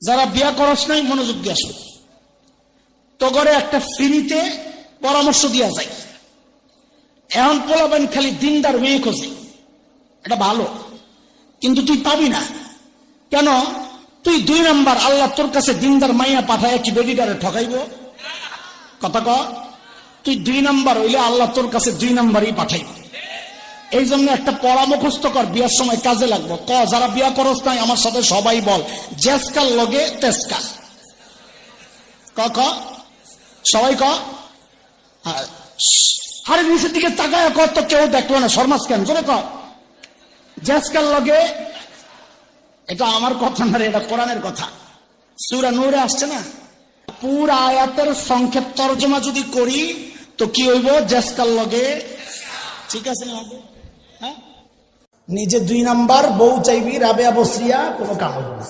যারা বিয়া করস নাই মনোযোগ দিয়ে আসো, তো করে একটা ফ্রিতে পরামর্শ দিয়া যায়। এখন পোলাবেন খালি দিনদার মেয়ে খোঁজে, এটা ভালো, কিন্তু তুই পাবি না। কেন? তুই 2 নাম্বার। আল্লাহ তোর কাছে দিনদার মাইয়া পাঠায় কি বেডিটারে ঠকাইব? কথা ক। তুই 2 নাম্বার হইলে আল্লাহ তোর কাছে 2 নাম্বারই পাঠাইব। এই জন্য একটা পরামর্শ কর, বিয়ার সময় কাজে লাগবো। ক, যারা বিয়া করস নাই আমার সাথে সবাই বল, জেসকার লগে তেসকা। ক ক সবাই ক। আরে নিচের দিকে তাকায় কর, তো কেউ দেখলো না, শর্মাস কেন? জোরে ক, জেসকার লগে। এটা আমার কথা না রে, এটা কোরআনের কথা। সূরা নূরে আসছে না? পুরা আয়াতের সংক্ষেপ তরজমা যদি করি তো কি হইব? জেসকার লগে। ঠিক আছে না? হ্যাঁ, নিজে 2 নাম্বার বউ চাইবি, রাবেয়া বসরিয়া, কোনো কাম হইব না।